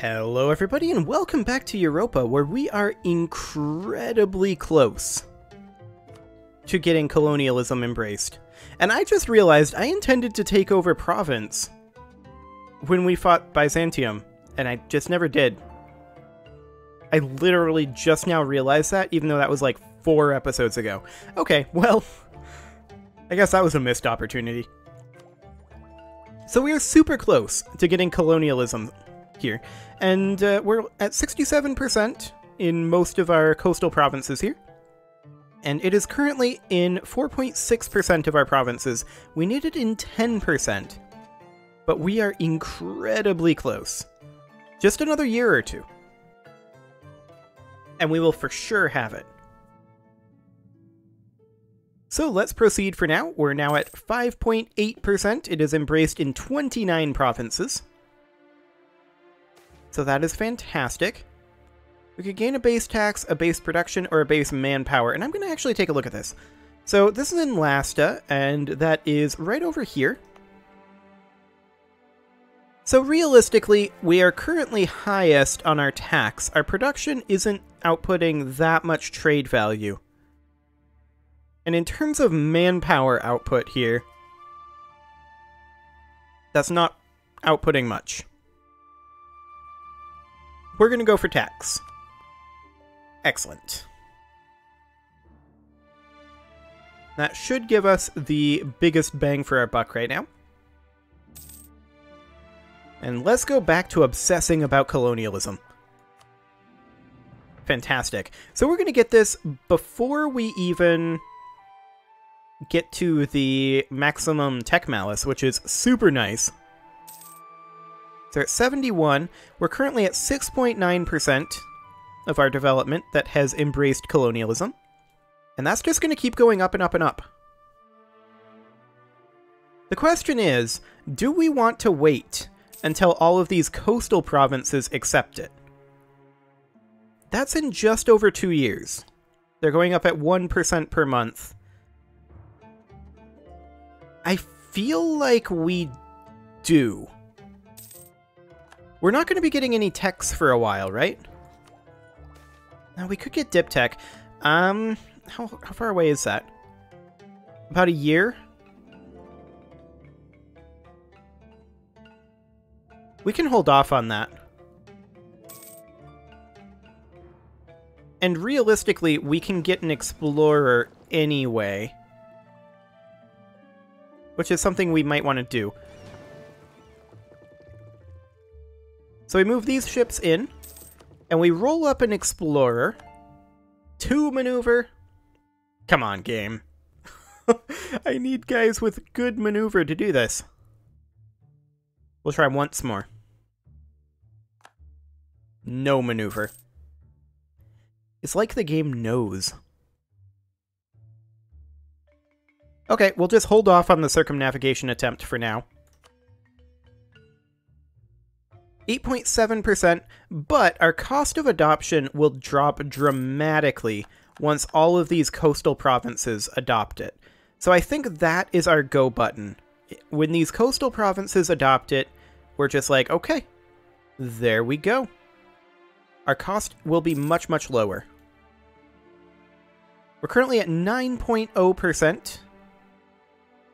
Hello everybody and welcome back to Europa, where we are incredibly close to getting colonialism embraced. And I just realized I intended to take over Province when we fought Byzantium, and I just never did. I literally just now realized that, even though that was like 4 episodes ago. Okay, well, I guess that was a missed opportunity. So we are super close to getting colonialism here, and we're at 67% in most of our coastal provinces here, and it is currently in 4.6% of our provinces. We need it in 10%, but we are incredibly close. Just another year or two, and we will for sure have it. So let's proceed for now. We're now at 5.8%. It is embraced in 29 provinces. So that is fantastic. We could gain a base tax, a base production, or a base manpower, and I'm going to actually take a look at this. So this is in Lasta, and that is right over here. So realistically, we are currently highest on our tax. Our production isn't outputting that much trade value. And in terms of manpower output here, that's not outputting much. We're going to go for tax. Excellent. That should give us the biggest bang for our buck right now. And let's go back to obsessing about colonialism. Fantastic. So we're going to get this before we even get to the maximum tech malice, which is super nice. So at 71, we're currently at 6.9% of our development that has embraced colonialism. And that's just going to keep going up and up and up. The question is, do we want to wait until all of these coastal provinces accept it? That's in just over 2 years. They're going up at 1% per month. I feel like we do. We're not going to be getting any techs for a while, right? Now, we could get dip tech. How far away is that? About a year? We can hold off on that. And realistically, we can get an explorer anyway, which is something we might want to do. So we move these ships in, and we roll up an explorer. 2 maneuver. Come on, game. I need guys with good maneuver to do this. We'll try once more. No maneuver. It's like the game knows. Okay, we'll just hold off on the circumnavigation attempt for now. 8.7%, but our cost of adoption will drop dramatically once all of these coastal provinces adopt it. So I think that is our go button. When these coastal provinces adopt it, we're just like, okay, there we go. Our cost will be much, much lower. We're currently at 9.0%,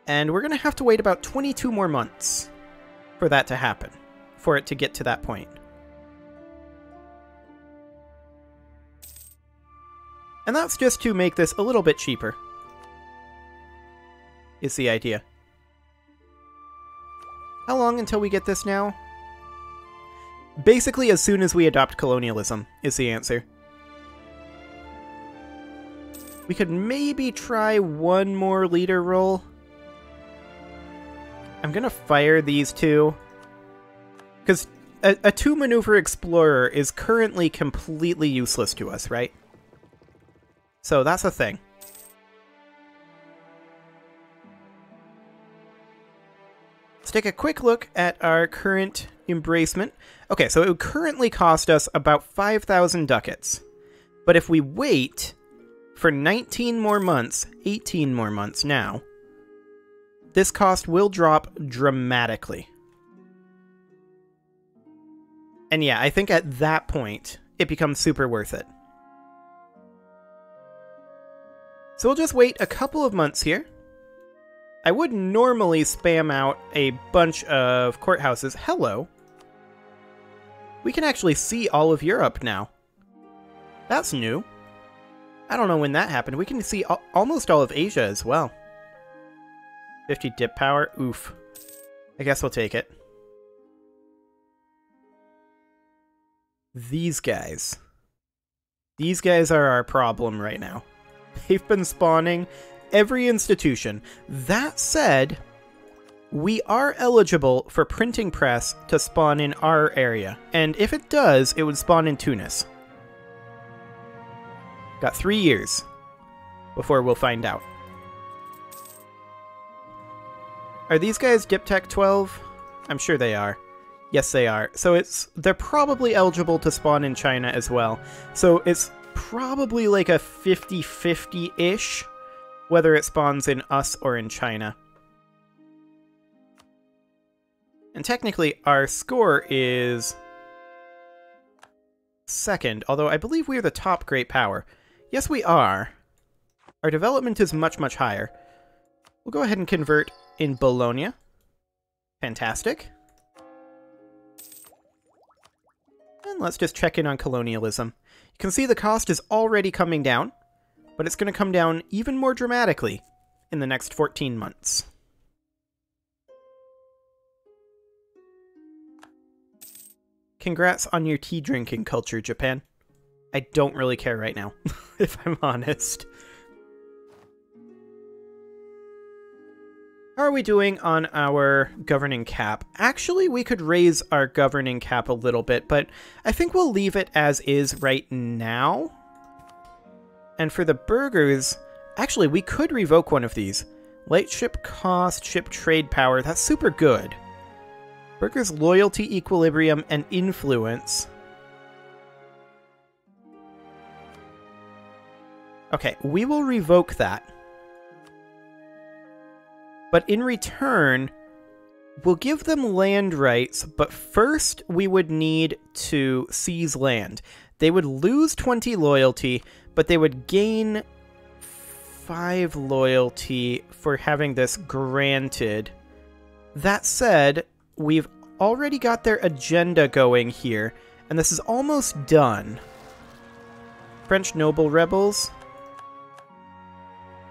and we're going to have to wait about 22 more months for that to happen, for it to get to that point. And that's just to make this a little bit cheaper, is the idea. How long until we get this now? Basically, as soon as we adopt colonialism is the answer. We could maybe try one more leader roll. I'm gonna fire these two, because a 2-maneuver explorer is currently completely useless to us, right? So that's a thing. Let's take a quick look at our current embracement. Okay, so it would currently cost us about 5,000 ducats. But if we wait for 19 more months, 18 more months now, this cost will drop dramatically. And yeah, I think at that point, it becomes super worth it. So we'll just wait a couple of months here. I would normally spam out a bunch of courthouses. Hello. We can actually see all of Europe now. That's new. I don't know when that happened. We can see almost all of Asia as well. 50 dip power. Oof. I guess we'll take it. These guys. These guys are our problem right now. They've been spawning every institution. That said, we are eligible for printing press to spawn in our area. And if it does, it would spawn in Tunis. Got 3 years before we'll find out. Are these guys Diptech 12? I'm sure they are. Yes, they are. So they're probably eligible to spawn in China as well. So it's probably like a 50-50-ish, whether it spawns in us or in China. And technically, our score is second, although I believe we are the top great power. Yes, we are. Our development is much, much higher. We'll go ahead and convert in Bologna. Fantastic. And let's just check in on colonialism. You can see the cost is already coming down, but it's going to come down even more dramatically in the next 14 months. Congrats on your tea drinking culture, Japan. I don't really care right now, if I'm honest. How are we doing on our governing cap? Actually, we could raise our governing cap a little bit, but I think we'll leave it as is right now. And for the burghers, actually, we could revoke one of these. Light ship cost, ship trade power, that's super good. Burghers' loyalty, equilibrium, and influence. Okay, we will revoke that. But in return, we'll give them land rights, but first we would need to seize land. They would lose 20 loyalty, but they would gain 5 loyalty for having this granted. That said, we've already got their agenda going here, and this is almost done. French noble rebels.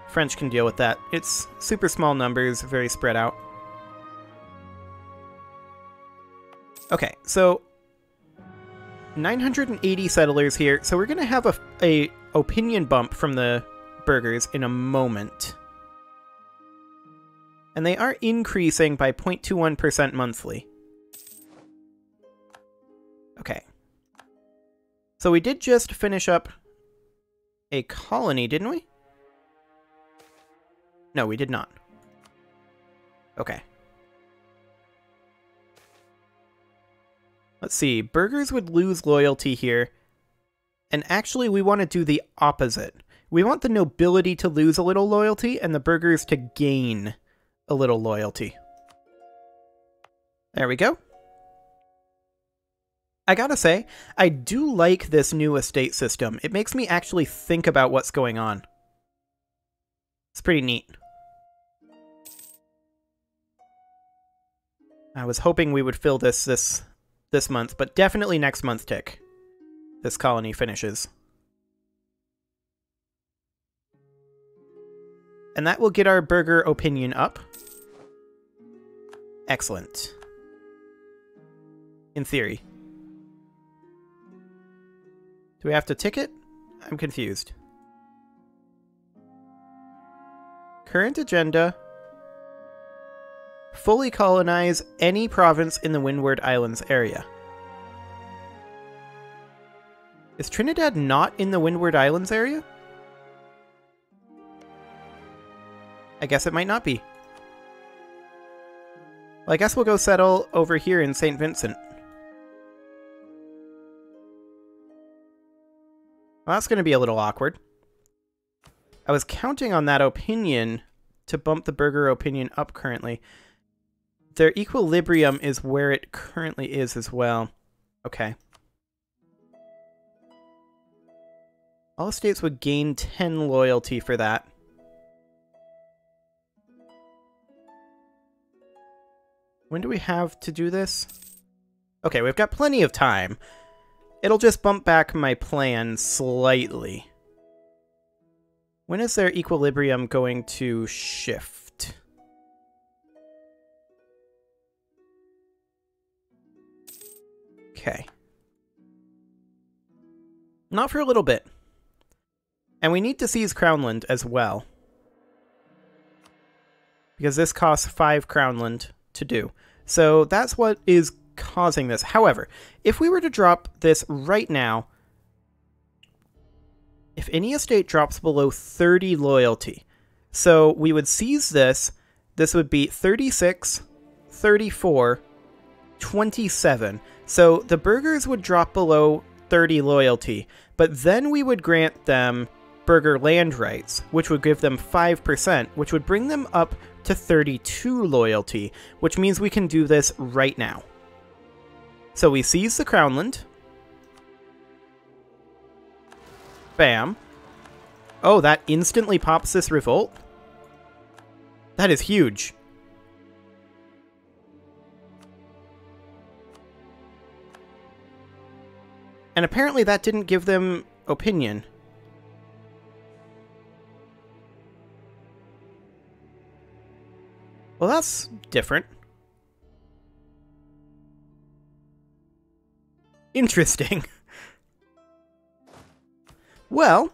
French can deal with that. It's super small numbers, very spread out. Okay, so 980 settlers here. So we're going to have a opinion bump from the burghers in a moment. And they are increasing by 0.21% monthly. Okay. So we did just finish up a colony, didn't we? No, we did not. Okay. Let's see. Burghers would lose loyalty here. And actually, we want to do the opposite. We want the nobility to lose a little loyalty and the burghers to gain a little loyalty. There we go. I gotta say, I do like this new estate system. It makes me actually think about what's going on. It's pretty neat. I was hoping we would fill this month, but definitely next month tick. This colony finishes. And that will get our burgher opinion up. Excellent. In theory. Do we have to tick it? I'm confused. Current agenda. Fully colonize any province in the Windward Islands area. Is Trinidad not in the Windward Islands area? I guess it might not be. Well, I guess we'll go settle over here in St. Vincent. Well, that's going to be a little awkward. I was counting on that opinion to bump the burgher opinion up currently. Their equilibrium is where it currently is as well. Okay. All states would gain 10 loyalty for that. When do we have to do this? Okay, we've got plenty of time. It'll just bump back my plan slightly. When is their equilibrium going to shift? Okay. Not for a little bit. And we need to seize Crownland as well. Because this costs 5 Crownland to do. So that's what is causing this. However, if we were to drop this right now, if any estate drops below 30 loyalty, so we would seize this, this would be 36, 34, 27. So the burghers would drop below 30 loyalty, but then we would grant them burgher land rights, which would give them 5%, which would bring them up to 32 loyalty, which means we can do this right now. So we seize the Crownland. Bam. Oh, that instantly pops this revolt? That is huge. And apparently that didn't give them opinion. Well, that's different. Interesting. Well,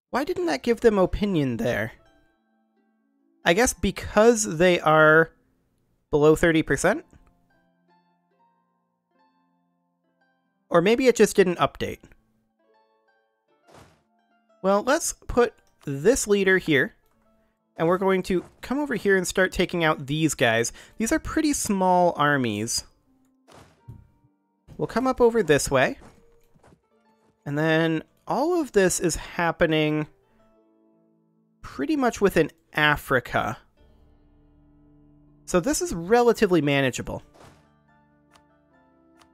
why didn't that give them opinion there? I guess because they are below 30%? Or maybe it just didn't update. Well, let's put this leader here. And we're going to come over here and start taking out these guys. These are pretty small armies. We'll come up over this way. And then all of this is happening pretty much within Africa. So this is relatively manageable.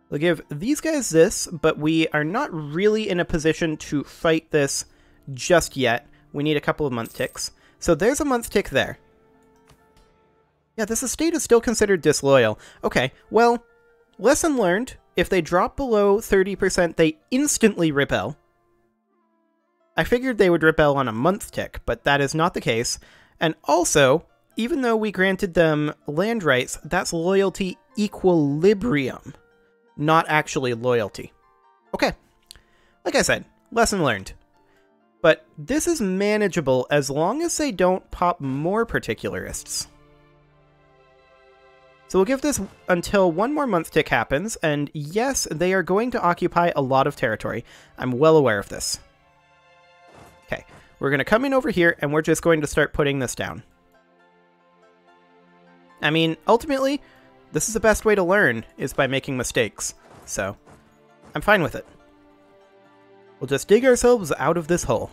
We'll give these guys this, but we are not really in a position to fight this just yet. We need a couple of month ticks. So there's a month tick there. Yeah, this estate is still considered disloyal. Okay, well, lesson learned. If they drop below 30%, they instantly rebel. I figured they would rebel on a month tick, but that is not the case. And also, even though we granted them land rights, that's loyalty equilibrium, not actually loyalty. Okay, like I said, lesson learned. But this is manageable as long as they don't pop more particularists. So we'll give this until one more month tick happens, and yes, they are going to occupy a lot of territory. I'm well aware of this. Okay, we're going to come in over here, and we're just going to start putting this down. I mean, ultimately, this is the best way to learn, is by making mistakes. So, I'm fine with it. We'll just dig ourselves out of this hole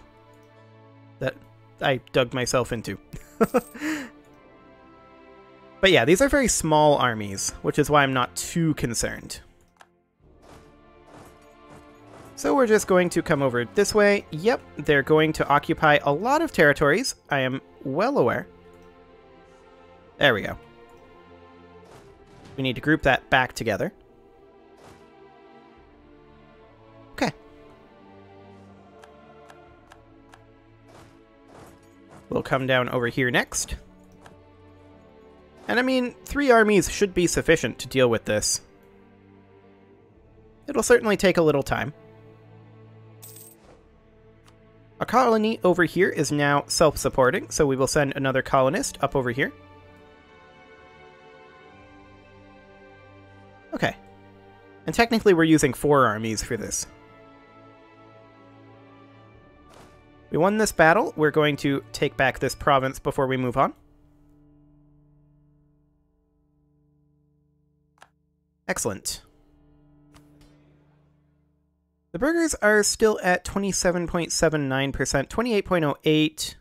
that I dug myself into. But yeah, these are very small armies, which is why I'm not too concerned. So we're just going to come over this way. Yep, they're going to occupy a lot of territories. I am well aware. There we go. We need to group that back together. Okay. We'll come down over here next. And I mean, 3 armies should be sufficient to deal with this. It'll certainly take a little time. A colony over here is now self-supporting, so we will send another colonist up over here. Okay. And technically we're using 4 armies for this. We won this battle. We're going to take back this province before we move on. Excellent. The burghers are still at 27.79%, 28.08.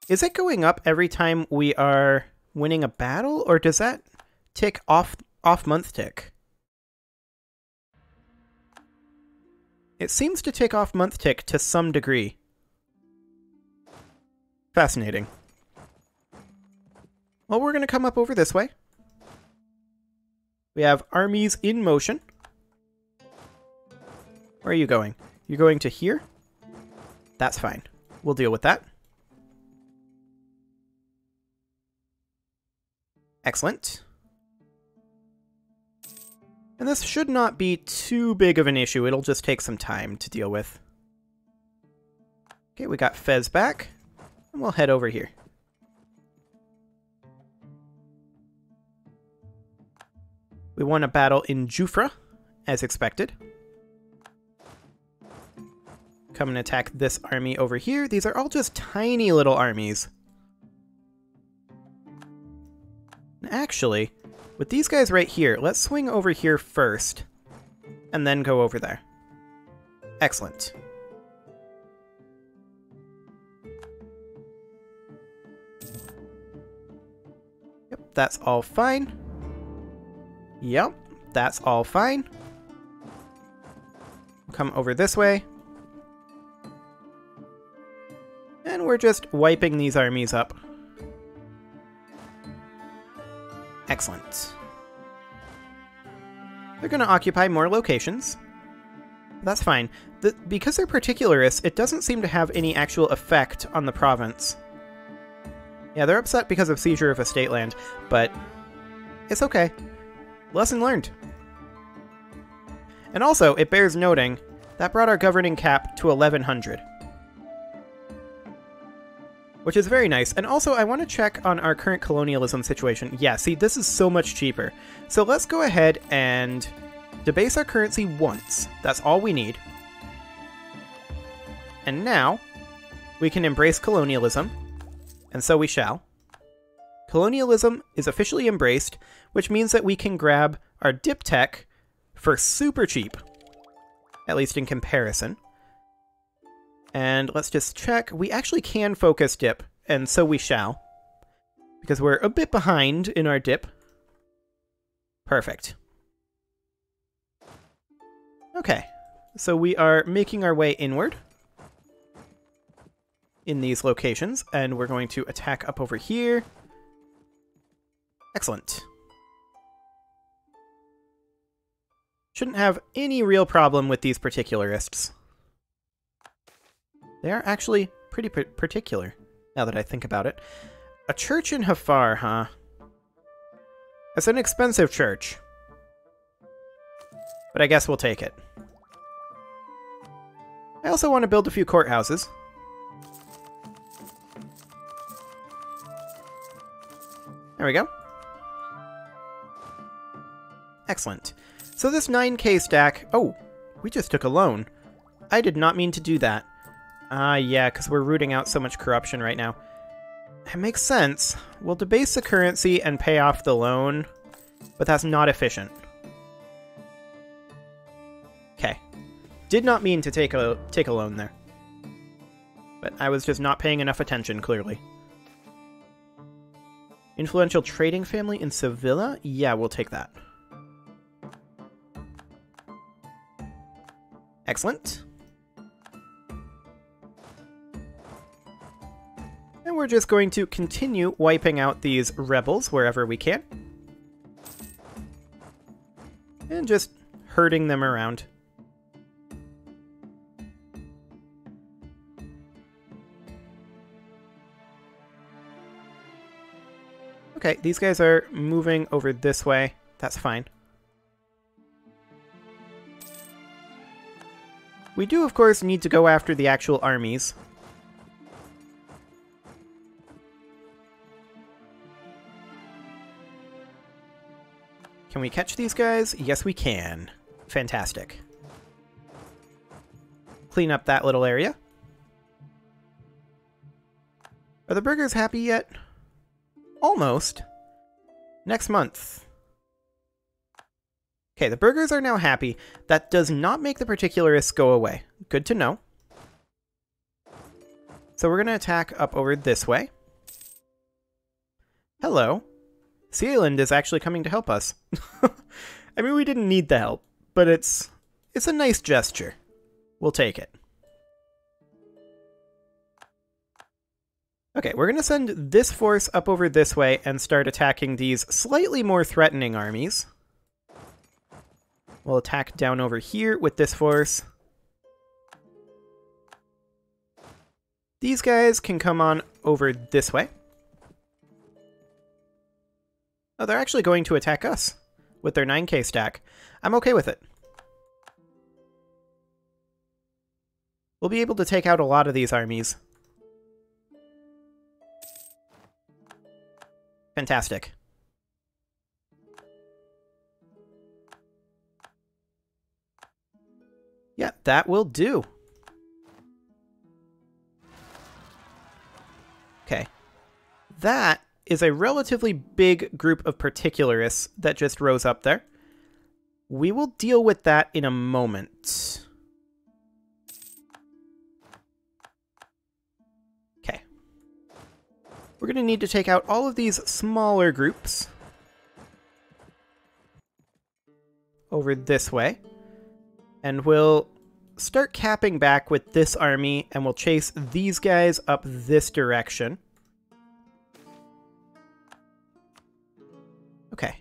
Is it going up every time we are winning a battle, or does that tick off off month tick? It seems to tick off month tick to some degree. Fascinating. Well, we're going to come up over this way. We have armies in motion. Where are you going? You're going to here? That's fine. We'll deal with that. Excellent. And this should not be too big of an issue. It'll just take some time to deal with. Okay, we got Fez back. And we'll head over here. We won a battle in Jufra, as expected. Come and attack this army over here. These are all just tiny little armies. Actually, with these guys right here, let's swing over here first, and then go over there. Excellent. Yep, that's all fine. Yep, that's all fine. Come over this way. And we're just wiping these armies up. Excellent. They're going to occupy more locations. That's fine. Because they're particularists, it doesn't seem to have any actual effect on the province. Yeah, they're upset because of seizure of estate land, but it's okay. Lesson learned. And also, it bears noting, that brought our governing cap to 1100. Which is very nice. And also, I want to check on our current colonialism situation. Yeah, see, this is so much cheaper. So let's go ahead and debase our currency once. That's all we need. And now, we can embrace colonialism. And so we shall. Colonialism is officially embraced, which means that we can grab our dip tech for super cheap. At least in comparison. And let's just check. We actually can focus dip, and so we shall. Because we're a bit behind in our dip. Perfect. Okay, so we are making our way inward in these locations, and we're going to attack up over here. Excellent. Shouldn't have any real problem with these particularists. They are actually pretty particular, now that I think about it. A church in Hafar, huh? It's an expensive church. But I guess we'll take it. I also want to build a few courthouses. There we go. Excellent. So this 9k stack... Oh, we just took a loan. I did not mean to do that. Yeah, because we're rooting out so much corruption right now. It makes sense. We'll debase the currency and pay off the loan, but that's not efficient. Okay. Did not mean to take a loan there. But I was just not paying enough attention, clearly. Influential trading family in Sevilla? Yeah, we'll take that. Excellent. And we're just going to continue wiping out these rebels wherever we can. And just herding them around. Okay, these guys are moving over this way. That's fine. We do, of course, need to go after the actual armies. Can we catch these guys? Yes, we can. Fantastic. Clean up that little area. Are the burgers happy yet? Almost. Next month. Okay, the burgers are now happy. That does not make the particularists go away. Good to know. So we're going to attack up over this way. Hello. Sealand is actually coming to help us. I mean, we didn't need the help, but it's a nice gesture. We'll take it. Okay, we're going to send this force up over this way and start attacking these slightly more threatening armies. We'll attack down over here with this force. These guys can come on over this way. Oh, they're actually going to attack us with their 9k stack. I'm okay with it. We'll be able to take out a lot of these armies. Fantastic. Yeah, that will do. Okay. That is a relatively big group of particularists that just rose up there. We will deal with that in a moment. Okay. We're going to need to take out all of these smaller groups over this way. And we'll start capping back with this army, and we'll chase these guys up this direction. Okay.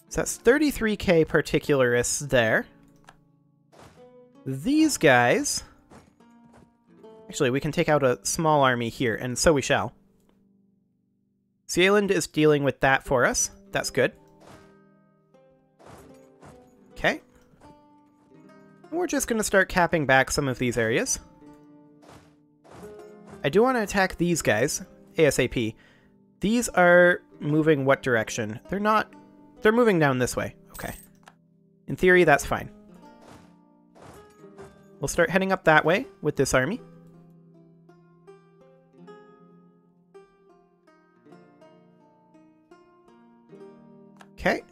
So that's 33k particularists there. These guys... Actually, we can take out a small army here, and so we shall. Sealand is dealing with that for us. That's good. Okay. We're just going to start capping back some of these areas. I do want to attack these guys, ASAP. These are moving what direction? They're not... They're moving down this way. Okay. In theory, that's fine. We'll start heading up that way with this army. Okay.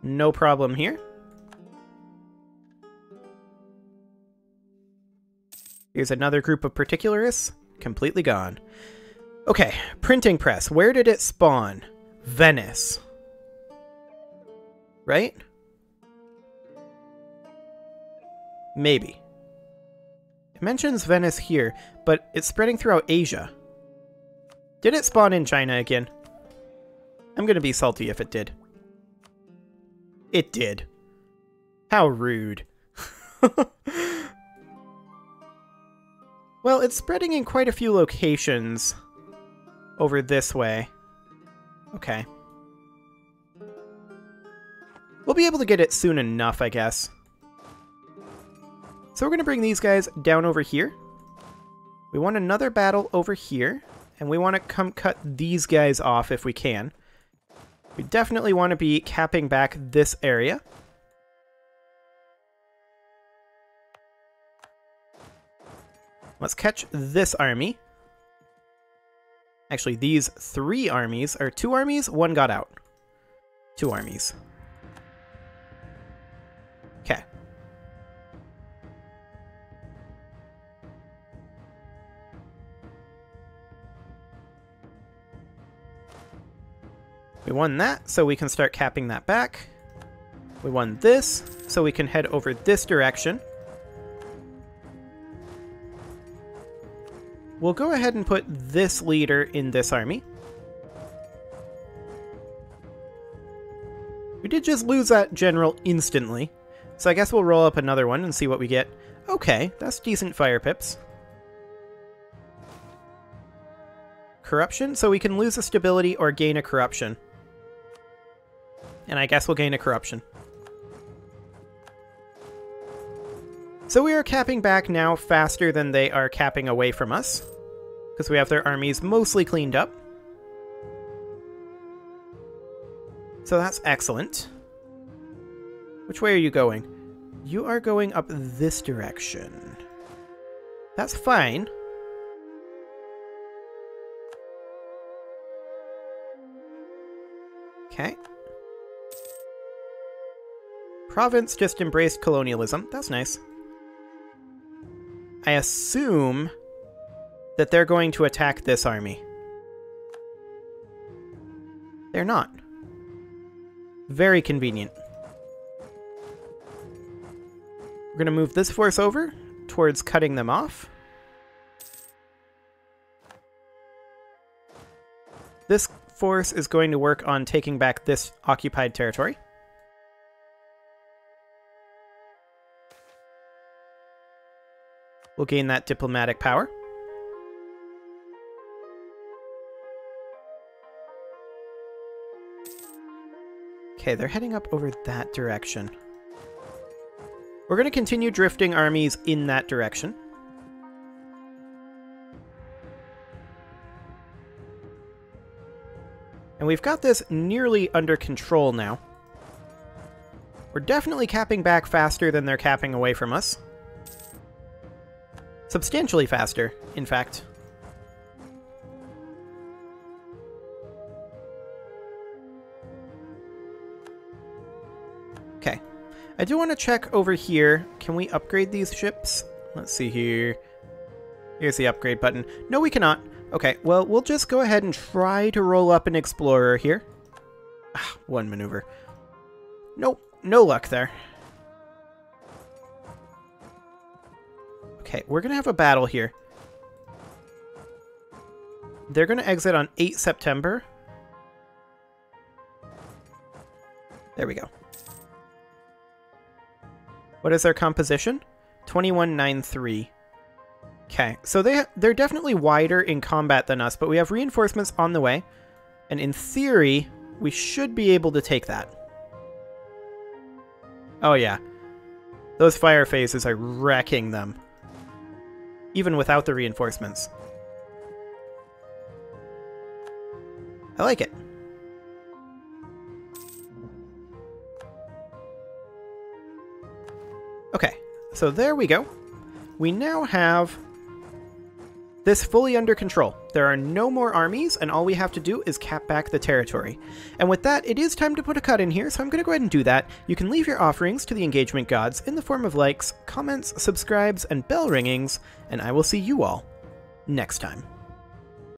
No problem here. Here's another group of particularists. Completely gone. Okay, printing press. Where did it spawn? Venice. Right? Maybe. It mentions Venice here, but it's spreading throughout Asia. Did it spawn in China again? I'm gonna be salty if it did. It did. How rude. Well, it's spreading in quite a few locations over this way. Okay. We'll be able to get it soon enough, I guess. So we're going to bring these guys down over here. We want another battle over here, and we want to come cut these guys off if we can. We definitely want to be capping back this area. Let's catch this army. Actually, these 3 armies are 2 armies, 1 got out. 2 armies. Okay. We won that, so we can start capping that back. We won this, so we can head over this direction. We'll go ahead and put this leader in this army. We did just lose that general instantly, so I guess we'll roll up another one and see what we get. Okay, that's decent fire pips. Corruption, so we can lose a stability or gain a corruption. And I guess we'll gain a corruption. So we are capping back now faster than they are capping away from us, because we have their armies mostly cleaned up. So that's excellent. Which way are you going? You are going up this direction. That's fine. Okay. Province just embraced colonialism. That's nice. I assume that they're going to attack this army. They're not. Very convenient. We're going to move this force over towards cutting them off. This force is going to work on taking back this occupied territory. We'll gain that diplomatic power. Okay, they're heading up over that direction. We're going to continue drifting armies in that direction. And we've got this nearly under control now. We're definitely capping back faster than they're capping away from us. Substantially faster, in fact. Okay. I do want to check over here. Can we upgrade these ships? Let's see here. Here's the upgrade button. No, we cannot. Okay, well, we'll just go ahead and try to roll up an explorer here. Ah, one maneuver. Nope, no luck there. Okay, we're going to have a battle here. They're going to exit on 8 September. There we go. What is their composition? 2193. Okay, so they're definitely wider in combat than us, but we have reinforcements on the way. And in theory, we should be able to take that. Oh yeah. Those fire phases are wrecking them. Even without the reinforcements. I like it. Okay, so there we go. We now have this fully under control. There are no more armies, and all we have to do is cap back the territory. And with that, it is time to put a cut in here, so I'm going to go ahead and do that. You can leave your offerings to the engagement gods in the form of likes, comments, subscribes, and bell ringings, and I will see you all next time.